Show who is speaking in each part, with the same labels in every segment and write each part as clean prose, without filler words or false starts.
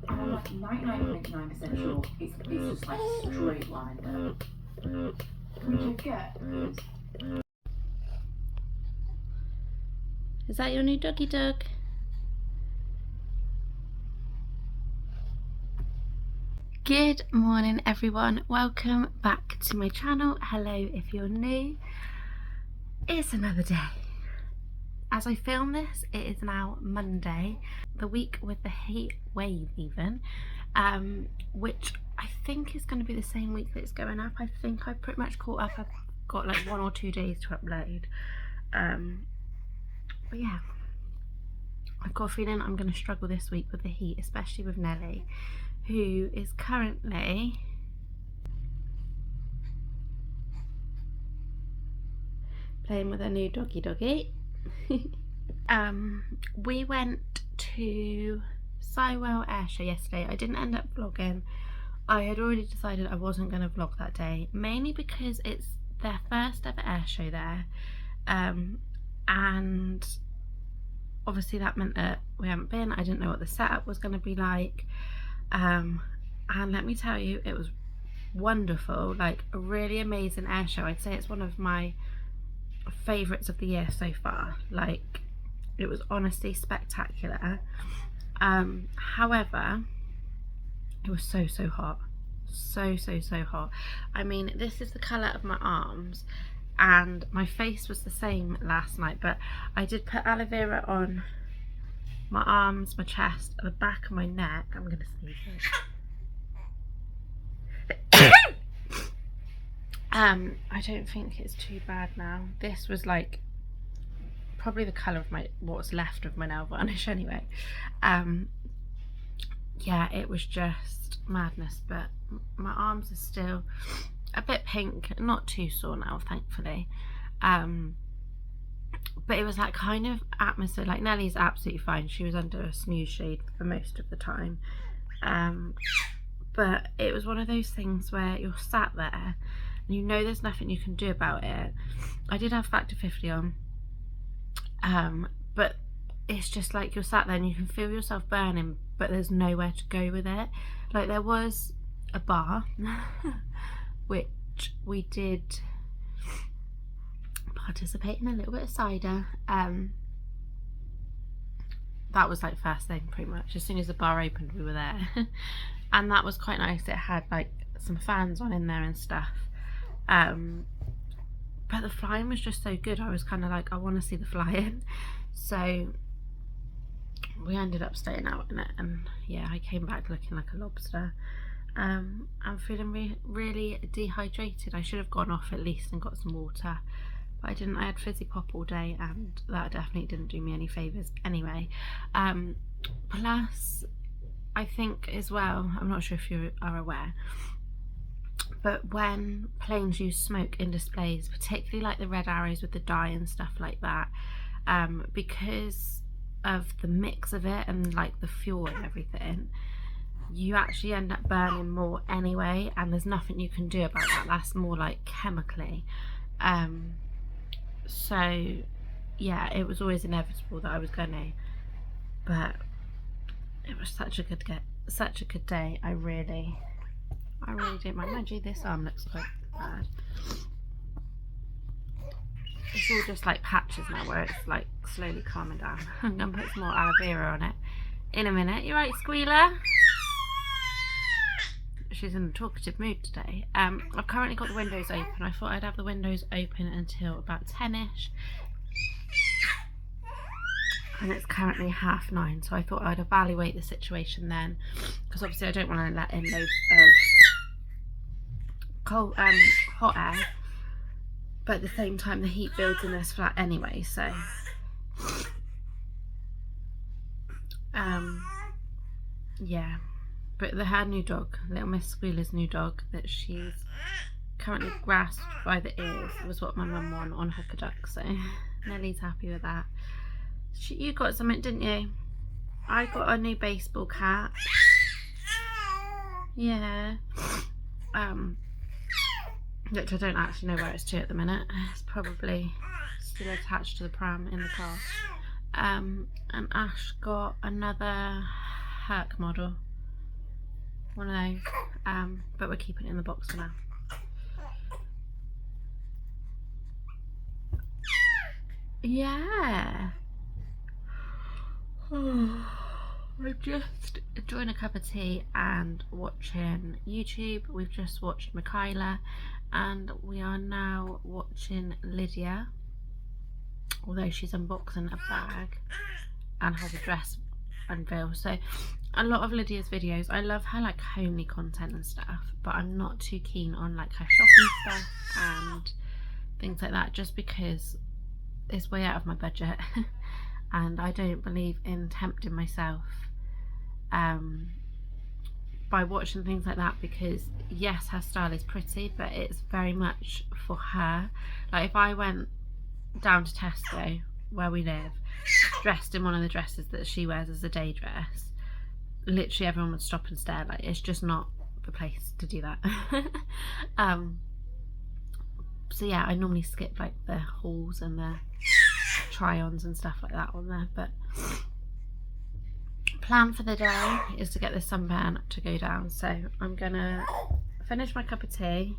Speaker 1: I'm like 99.9% sure it's just like straight line there. Which I get.
Speaker 2: Is that your new doggy dog? Good morning everyone, welcome back to my channel. Hello if you're new. It's another day. As I film this, it is now Monday, the week with the heat wave even, which I think is going to be the same week that it's going up. I think I pretty much caught up. I've got like 1 or 2 days to upload. But yeah, I've got a feeling I'm going to struggle this week with the heat, especially with Nellie, who is currently playing with her new doggy. We went to Sywell Airshow yesterday. I didn't end up vlogging. I had already decided I wasn't going to vlog that day, mainly because it's their first ever airshow there, and obviously that meant that we haven't been. I didn't know what the setup was going to be like, and let me tell you, it was wonderful. Like a really amazing airshow. I'd say it's one of my favourites of the year so far. Like, it was honestly spectacular. However, it was so hot, so hot. I mean, this is the colour of my arms, and my face was the same last night, but I did put aloe vera on my arms, my chest, and the back of my neck. I'm gonna sneeze it. I don't think it's too bad now. This was like probably the colour of my what's left of my nail varnish anyway. Yeah, it was just madness, but my arms are still a bit pink, not too sore now, thankfully. But it was that kind of atmosphere. Like, Nellie's absolutely fine. She was under a snooze shade for most of the time. But it was one of those things where you're sat there and you know there's nothing you can do about it. I did have factor 50 on, but it's just like you're sat there and you can feel yourself burning, but there's nowhere to go with it. Like, there was a bar which we did participate in a little bit of cider. That was like first thing, pretty much. As soon as the bar opened, we were there. And that was quite nice. It had like some fans on in there and stuff. But the flying was just so good. I was kind of like, I want to see the flying. So we ended up staying out in it, and yeah, I came back looking like a lobster. I'm feeling really dehydrated. I should have gone off at least and got some water, but I didn't. I had fizzy pop all day, and that definitely didn't do me any favours anyway. Plus, I think as well, I'm not sure if you are aware, but when planes use smoke in displays, particularly like the red arrows with the dye and stuff like that, because of the mix of it and like the fuel and everything, you actually end up burning more anyway, and there's nothing you can do about that. That's more like chemically. So yeah, it was always inevitable that I was gonna, but it was such a good day. I really didn't mind. Mind you, this arm looks quite bad. It's all just like patches now where it's like slowly calming down. I'm gonna put some more aloe vera on it in a minute. You right, Squealer? She's in a talkative mood today. I've currently got the windows open. I thought I'd have the windows open until about 10ish. And it's currently 9:30, so I thought I'd evaluate the situation then, because obviously I don't want to let in loads of cold, hot air, but at the same time the heat builds in this flat anyway, so yeah. But her new dog, little Miss Squealer's new dog, that she's currently grasped by the ears, was what my mum won on Hook a Duck, so Nellie's happy with that. You got something, didn't you? I got a new baseball cap. Yeah. Which I don't actually know where it's to at the minute. It's probably still attached to the pram in the car. And Ash got another Herc model. one of those, but we're keeping it in the box for now. Yeah. I'm just enjoying a cup of tea and watching YouTube. We've just watched Michaela and we are now watching Lydia, although she's unboxing a bag and has a dress unveil. So a lot of Lydia's videos, I love her like homely content and stuff, but I'm not too keen on like her shopping stuff and things like that, just because it's way out of my budget and I don't believe in tempting myself by watching things like that, because yes, her style is pretty, but it's very much for her. Like if I went down to Tesco where we live dressed in one of the dresses that she wears as a day dress, literally everyone would stop and stare. Like it's just not the place to do that. So yeah, I normally skip like the hauls and the try-ons and stuff like that on there, but plan for the day is to get this sunburn to go down. So I'm gonna finish my cup of tea,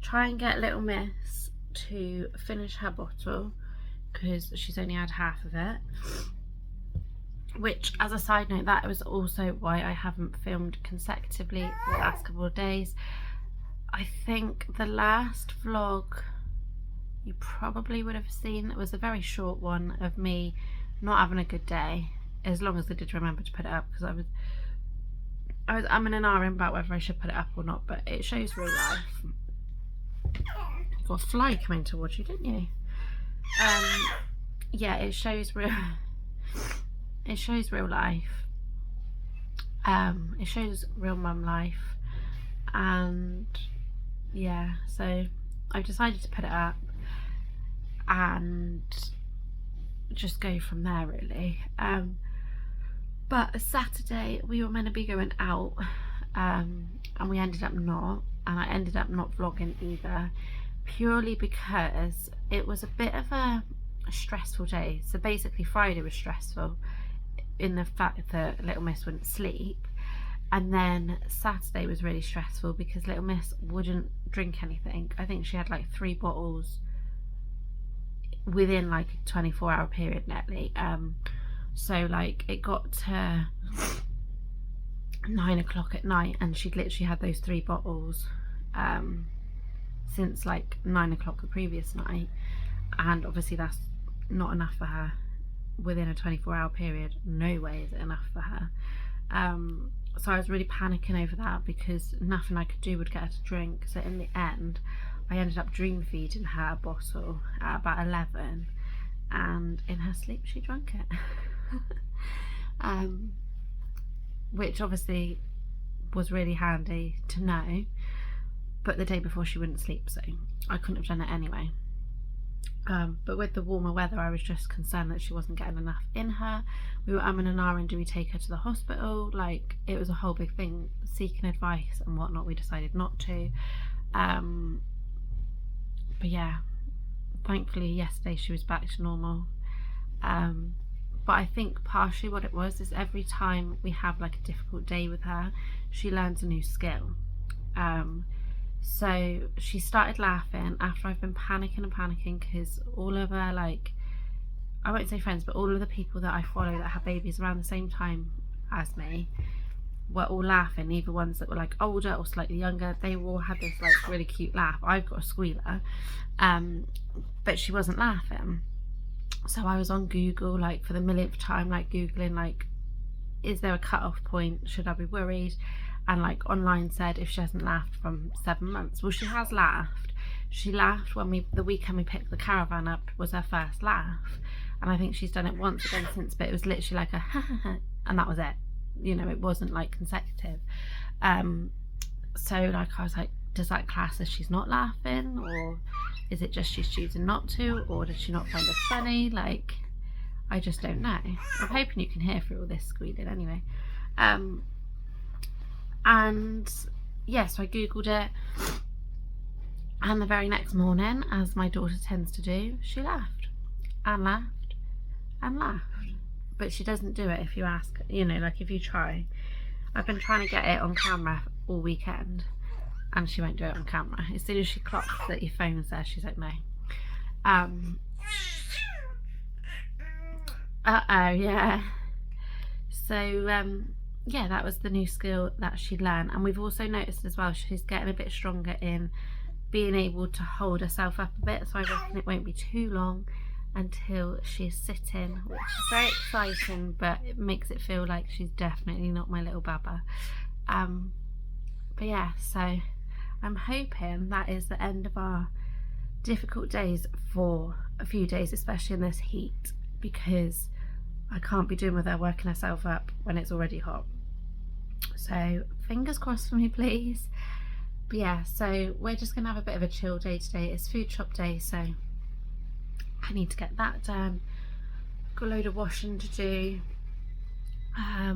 Speaker 2: try and get little miss to finish her bottle because she's only had half of it, which, as a side note, that was also why I haven't filmed consecutively the last couple of days. I think the last vlog you probably would have seen, it was a very short one of me not having a good day, as long as I did remember to put it up, because I'm in an hour in about whether I should put it up or not, but it shows real life. You got a fly coming towards you, didn't you? Yeah, it shows real life. It shows real mum life, and yeah, so I've decided to put it up and just go from there really. But Saturday we were meant to be going out, and we ended up not, and I ended up not vlogging either, purely because it was a bit of a stressful day. So basically Friday was stressful in the fact that little miss wouldn't sleep, and then Saturday was really stressful because little miss wouldn't drink anything. I think she had like 3 bottles within like a 24-hour period, Nellie. So like it got to 9 o'clock at night and she'd literally had those 3 bottles since like 9 o'clock the previous night, and obviously that's not enough for her within a 24-hour period. No way is it enough for her. So I was really panicking over that because nothing I could do would get her to drink. So in the end I ended up dream feeding her a bottle at about 11, and in her sleep she drank it. Which obviously was really handy to know, but the day before she wouldn't sleep, so I couldn't have done it anyway. But with the warmer weather I was just concerned that she wasn't getting enough in her. We were umming and ahhing, do we take her to the hospital? Like it was a whole big thing, seeking advice and whatnot. We decided not to. But yeah, thankfully yesterday she was back to normal. But I think partially what it was is every time we have like a difficult day with her, she learns a new skill. So she started laughing after I've been panicking because all of her, like, I won't say friends, but all of the people that I follow that have babies around the same time as me were all laughing. Either ones that were like older or slightly younger, they all had this like really cute laugh. I've got a squealer, but she wasn't laughing. So I was on Google, like for the millionth time, like googling like, is there a cut-off point, should I be worried? And like online said if she hasn't laughed from 7 months. Well, she has laughed. She laughed when the weekend we picked the caravan up was her first laugh, and I think she's done it once again since, but it was literally like a ha ha ha, and that was it. You know, it wasn't like consecutive. So like I was like, does that class as she's not laughing, or is it just she's choosing not to, or does she not find us funny? Like, I just don't know. I'm hoping you can hear through all this squealing anyway. And yeah, so I googled it, and the very next morning, as my daughter tends to do, she laughed and laughed and laughed. But she doesn't do it if you ask, you know, like if you try. I've been trying to get it on camera all weekend and she won't do it on camera. As soon as she clocks that your phone's there, she's like, no. Yeah. So yeah, that was the new skill that she learned. And we've also noticed as well, she's getting a bit stronger in being able to hold herself up a bit. So I reckon it won't be too long until she's sitting, which is very exciting, but it makes it feel like she's definitely not my little baba. But yeah, so I'm hoping that is the end of our difficult days for a few days, especially in this heat, because I can't be doing with her working herself up when it's already hot. So fingers crossed for me, please. But yeah, so we're just gonna have a bit of a chill day today. It's food shop day, so I need to get that done. Got a load of washing to do. I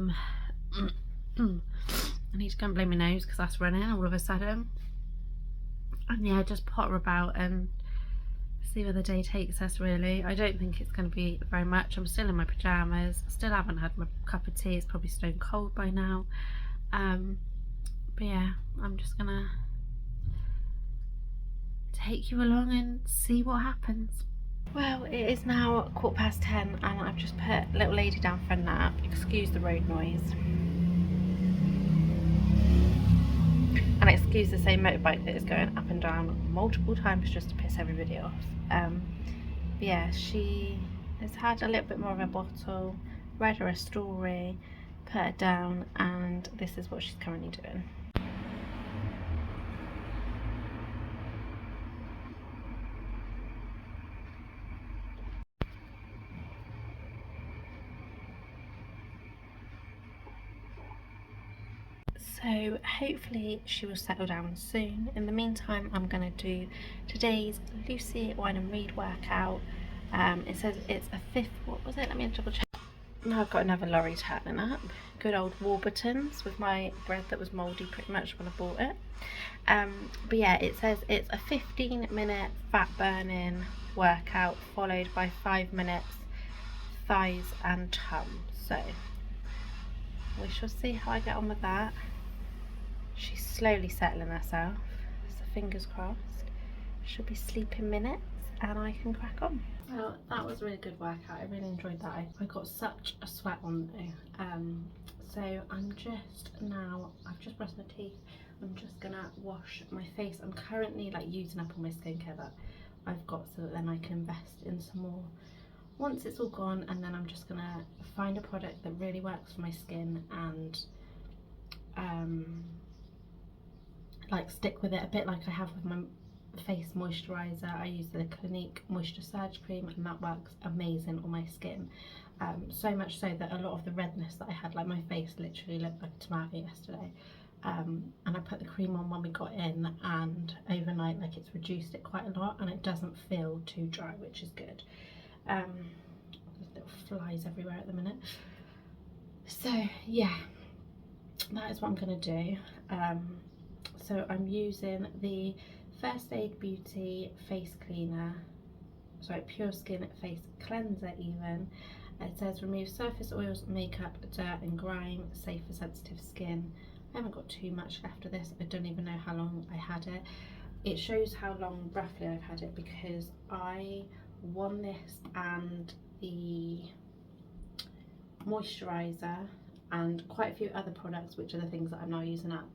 Speaker 2: need to go and blow my nose because that's running all of a sudden. And yeah, just potter about and see where the day takes us, really. I don't think it's going to be very much. I'm still in my pyjamas, still haven't had my cup of tea. It's probably stone cold by now. But yeah, I'm just gonna take you along and see what happens. Well, it is now 10:15 and I've just put little lady down for a nap. Excuse the road noise. And excuse the same motorbike that is going up and down multiple times just to piss everybody off. But yeah, she has had a little bit more of a bottle, read her a story, put her down, and this is what she's currently doing. So hopefully she will settle down soon. In the meantime, I'm going to do today's Lucy Wine and Read workout. It says it's a fifth, what was it? Let me double check. Now I've got another lorry turning up. Good old Warburtons with my bread that was mouldy pretty much when I bought it. But yeah, it says it's a 15-minute fat burning workout followed by 5 minutes thighs and tum. So we shall see how I get on with that. She's slowly settling herself, so fingers crossed. She'll be sleeping minutes and I can crack on. Well, that was a really good workout. I really enjoyed that. I got such a sweat on though. So I'm just now, I've just brushed my teeth. I'm just gonna wash my face. I'm currently like using up all my skincare that I've got so that then I can invest in some more once it's all gone, and then I'm just gonna find a product that really works for my skin and like stick with it a bit like I have with my face moisturizer. I use the Clinique Moisture Surge Cream and that works amazing on my skin. So much so that a lot of the redness that I had, like my face literally looked like a tomato yesterday. And I put the cream on when we got in, and overnight like it's reduced it quite a lot and it doesn't feel too dry, which is good. There's little flies everywhere at the minute. So yeah, that is what I'm going to do. So I'm using the First Aid Beauty face cleaner, sorry, Pure Skin face cleanser even. It says remove surface oils, makeup, dirt and grime, safe for sensitive skin. I haven't got too much left of this. I don't even know how long I had it. It shows how long roughly I've had it because I won this and the moisturizer and quite a few other products, which are the things that I'm now using up,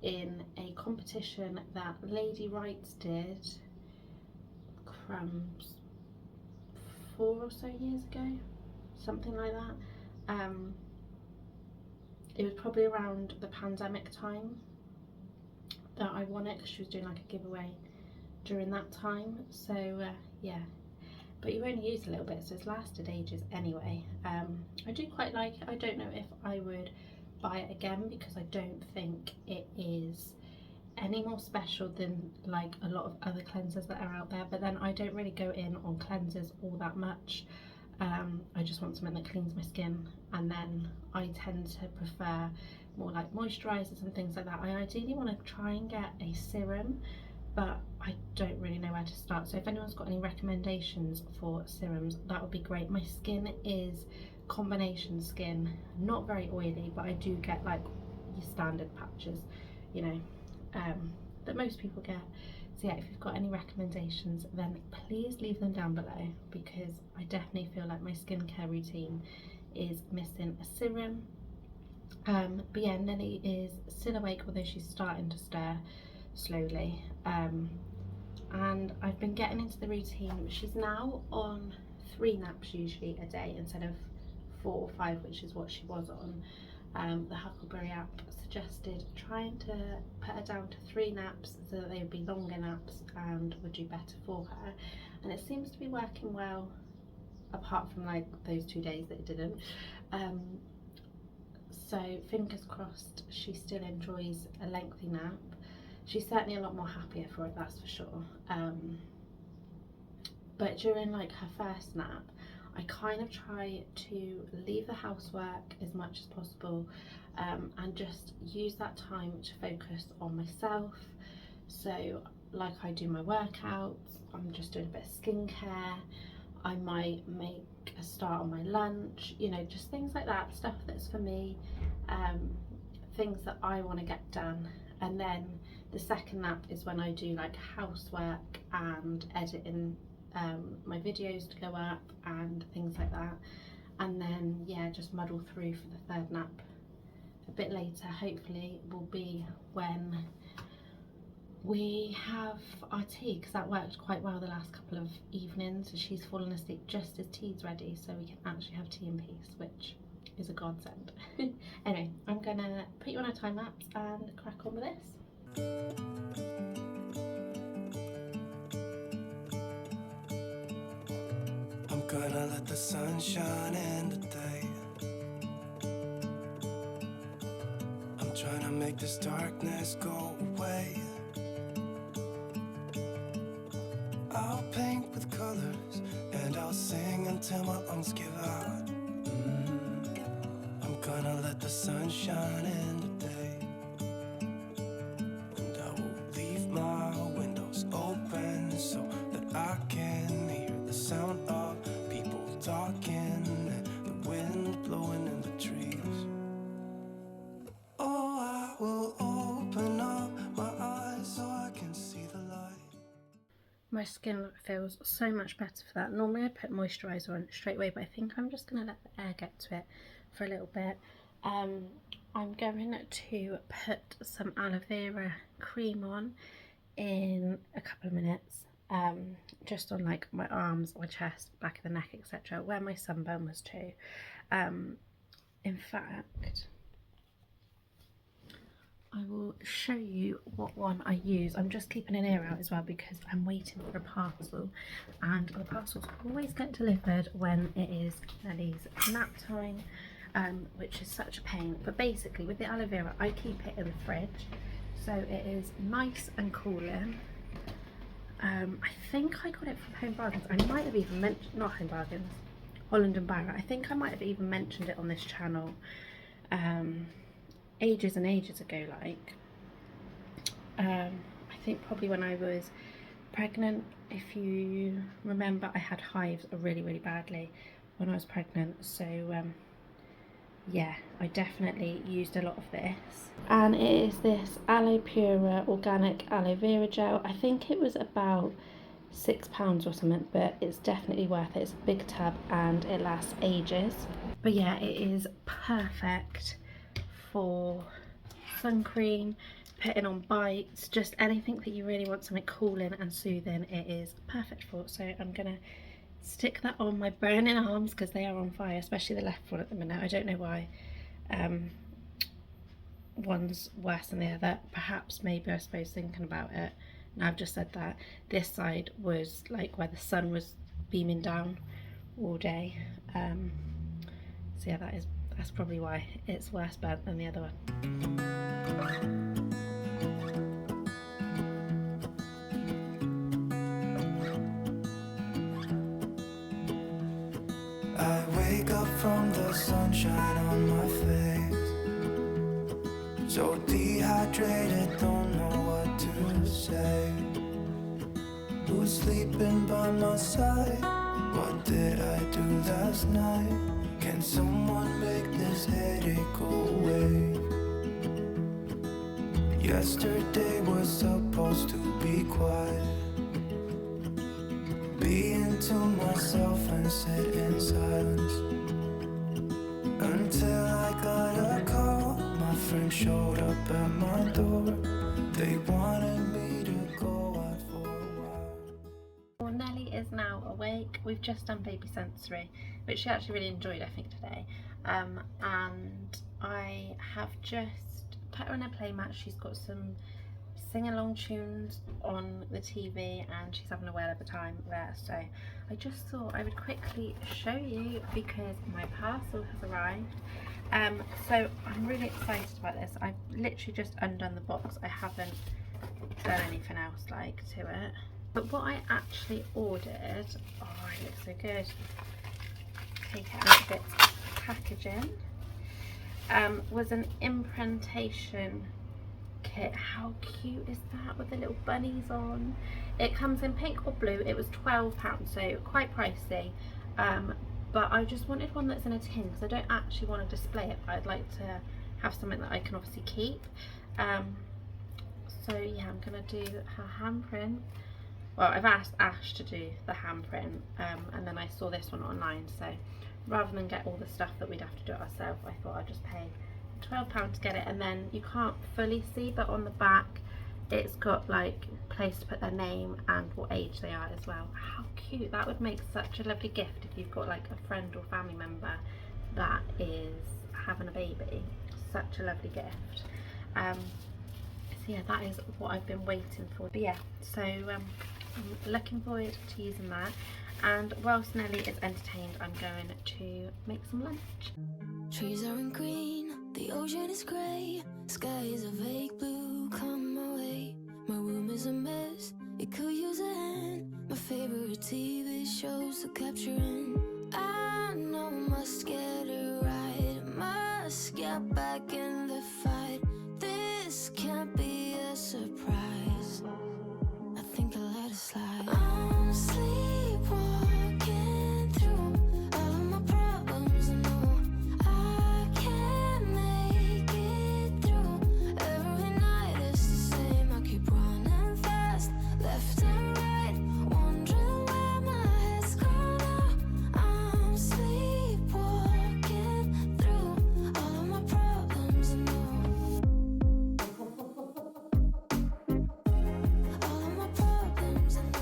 Speaker 2: in a competition that Lady Wrights did, crumbs, 4 or so years ago, something like that. It was probably around the pandemic time that I won it because she was doing like a giveaway during that time. So yeah, but you only use a little bit, so it's lasted ages anyway. I do quite like it. I don't know if I would buy it again because I don't think it is any more special than like a lot of other cleansers that are out there, but then I don't really go in on cleansers all that much. I just want something that cleans my skin, and then I tend to prefer more like moisturizers and things like that. I ideally want to try and get a serum, but I don't really know where to start. So if anyone's got any recommendations for serums, that would be great. My skin is combination skin, not very oily, but I do get like your standard patches, you know, that most people get. So yeah, if you've got any recommendations, then please leave them down below, because I definitely feel like my skincare routine is missing a serum. But yeah, Nellie is still awake, although she's starting to stir slowly. And I've been getting into the routine. She's now on 3 naps usually a day instead of 4 or 5, which is what she was on. The Huckleberry app suggested trying to put her down to 3 naps so that they would be longer naps and would do better for her, and it seems to be working well, apart from like those 2 days that it didn't. So fingers crossed she still enjoys a lengthy nap. She's certainly a lot more happier for it, that's for sure. But during like her first nap, I kind of try to leave the housework as much as possible, and just use that time to focus on myself. So like I do my workouts, I'm just doing a bit of skincare, I might make a start on my lunch, you know, just things like that, stuff that's for me, things that I want to get done. And then the second nap is when I do like housework and editing my videos to go up and things like that. And then yeah, just muddle through for the third nap a bit later, hopefully, will be when we have our tea, because that worked quite well the last couple of evenings. She's fallen asleep just as tea's ready, so we can actually have tea in peace, which is a godsend. Anyway, I'm gonna put you on a time lapse and crack on with this.
Speaker 3: I'm gonna let the sun shine in today. I'm trying to make this darkness go away. I'll paint with colors and I'll sing until my lungs give out. I'm gonna let the sun shine in today, and I will leave my windows open so that I can hear the sound of people talking and the wind blowing in the trees. Oh, I will open up my eyes so I can see the light.
Speaker 2: My skin feels so much better for that. Normally I put moisturiser on straight away, but I think I'm just going to let the air get to it for a little bit. I'm going to put some aloe vera cream on in a couple of minutes, just on like my arms, my chest, back of the neck, etc., where my sunburn was too. In fact, I will show you what one I use. I'm just keeping an ear out as well because I'm waiting for a parcel, and the parcels always get delivered when it is Nellie's nap time, which is such a pain. But basically with the aloe vera, I keep it in the fridge so it is nice and cooling. I think I got it from Home Bargains. I might have even mentioned, not Home Bargains, Holland and Barrett. I think I might have even mentioned it on this channel ages and ages ago. Like I think probably when I was pregnant, if you remember, I had hives really badly when I was pregnant, so yeah, I definitely used a lot of this. And it is this Aloe Pura organic aloe vera gel. I think it was about £6 or something, but it's definitely worth it. It's a big tub and it lasts ages. But yeah, it is perfect for sun cream, putting on bites, just anything that you really want something cooling and soothing, it is perfect for. So I'm gonna stick that on my burning arms because they are on fire, especially the left one at the minute. I don't know why one's worse than the other. Perhaps, maybe, I suppose, thinking about it now I've just said that, this side was like where the sun was beaming down all day. So yeah, that's probably why it's worse burnt than the other one.
Speaker 3: I wake up from the sunshine on my face, so dehydrated, don't know what to say. Who's sleeping by my side? What did I do last night? Can someone make this headache go away? Yesterday was supposed to be quiet. Being to myself and sit in silence until I got a call. My friend showed up at my door. They wanted me to go out for a while.
Speaker 2: Well, Nellie is now awake. We've just done baby sensory, which she actually really enjoyed, I think, today. And I have just put her in a playmat. She's got some sing-along tunes on the TV and she's having a whale of a time there, so I just thought I would quickly show you because my parcel has arrived. So I'm really excited about this. I've literally just undone the box. I haven't done anything else like to it, but what I actually ordered, oh, it looks so good. Take it out of its packaging. Was an imprintation kit. How cute is that, with the little bunnies on? It comes in pink or blue. It was £12, so quite pricey, but I just wanted one that's in a tin because I don't actually want to display it, but I'd like to have something that I can obviously keep. So yeah, I'm gonna do her handprint. Well, I've asked Ash to do the handprint, and then I saw this one online, so rather than get all the stuff that we'd have to do it ourselves, I thought I'd just pay £12 to get it. And then you can't fully see, but on the back it's got like a place to put their name and what age they are as well. How cute. That would make such a lovely gift if you've got like a friend or family member that is having a baby. Such a lovely gift. So yeah, that is what I've been waiting for. But yeah, so I'm looking forward to using that, and whilst Nellie is entertained, I'm going to make some lunch.
Speaker 4: Trees aren't green, the ocean is grey, sky is a vague blue, come my way. My room is a mess, it could use a hand. My favorite TV shows to capture in. I know I must get it right, must get back in the fight. This can't be a surprise, I think I'll let it slide. I'm sleepwalking through all of my problems, I know I can't make it through. Every night it's the same, I keep running fast, left and right, wondering where my head's gone now. I'm sleepwalking through all of my problems, I know. All of my problems, I know.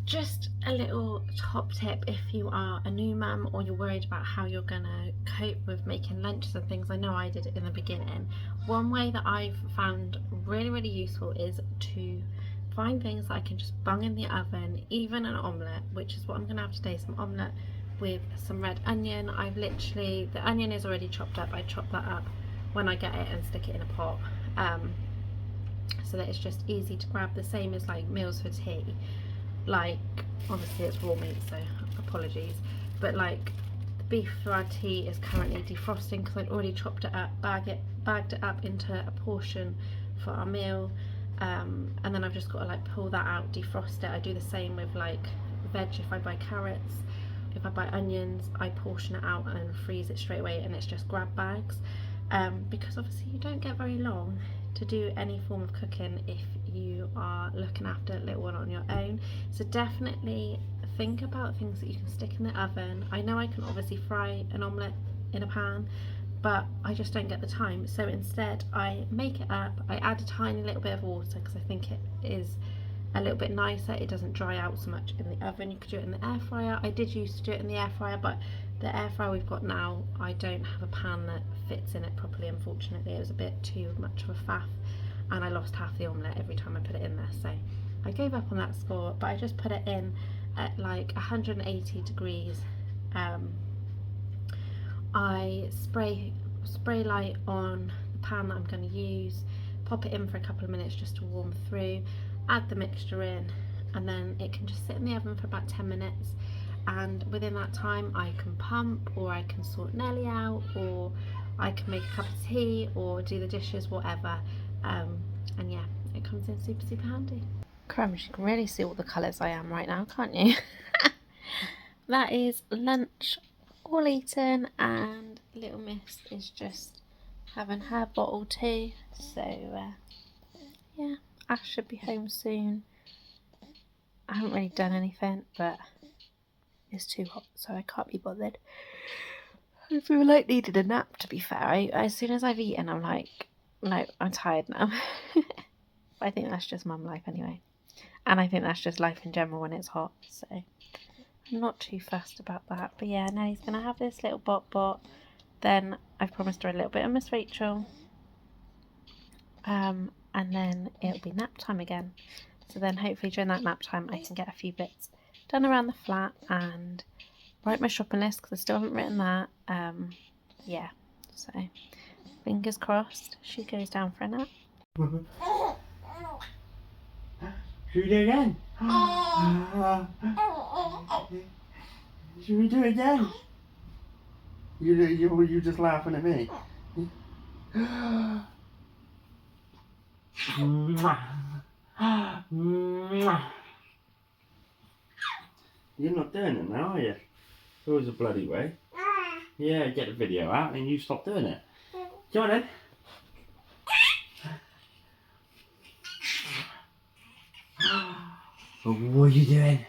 Speaker 2: Just a little top tip if you are a new mum or you're worried about how you're gonna cope with making lunches and things. I know I did it in the beginning. One way that I've found really useful is to find things that I can just bung in the oven, even an omelette, which is what I'm gonna have today, some omelette with some red onion. I've literally, the onion is already chopped up, I chop that up when I get it and stick it in a pot, so that it's just easy to grab, the same as like meals for tea. Like, obviously it's raw meat, so apologies, but like the beef for our tea is currently defrosting because I'd already chopped it up, bagged it up into a portion for our meal, and then I've just got to like pull that out, defrost it. I do the same with like veg. If I buy carrots, if I buy onions, I portion it out and freeze it straight away, and it's just grab bags, because obviously you don't get very long to do any form of cooking if you are looking after a little one on your own. So definitely think about things that you can stick in the oven. I know I can obviously fry an omelette in a pan, but I just don't get the time, so instead I make it up. I add a tiny little bit of water because I think it is a little bit nicer, it doesn't dry out so much in the oven. You could do it in the air fryer. I did used to do it in the air fryer, but the air fryer we've got now, I don't have a pan that fits in it properly, unfortunately. It was a bit too much of a faff and I lost half the omelette every time I put it in there, so I gave up on that score. But I just put it in at like 180 degrees. I spray light on the pan that I'm going to use, pop it in for a couple of minutes just to warm through, add the mixture in, and then it can just sit in the oven for about 10 minutes. And within that time I can pump, or I can sort Nellie out, or I can make a cup of tea or do the dishes, whatever. And yeah, it comes in super handy. Crumbs, you can really see all the colours I am right now, can't you? That is lunch all eaten, and little miss is just having her bottle too. So yeah, Ash should be home soon. I haven't really done anything, but it's too hot, so I can't be bothered. I feel like needing a nap, to be fair. As soon as I've eaten, I'm like, no, I'm tired now. But I think that's just mum life anyway. And I think that's just life in general when it's hot, so I'm not too fussed about that. But yeah, Nellie's going to have this little bot. Then I've promised her a little bit of Miss Rachel. And then it'll be nap time again. So then hopefully during that nap time I can get a few bits done around the flat and write my shopping list, because I still haven't written that. Yeah, so fingers crossed she goes down for a nap.
Speaker 5: Should we do it again? Should we do it again? You just laughing at me? You're not doing it now, are you? It's always a bloody way. Yeah, get the video out and you stop doing it. Go on then. What are you doing?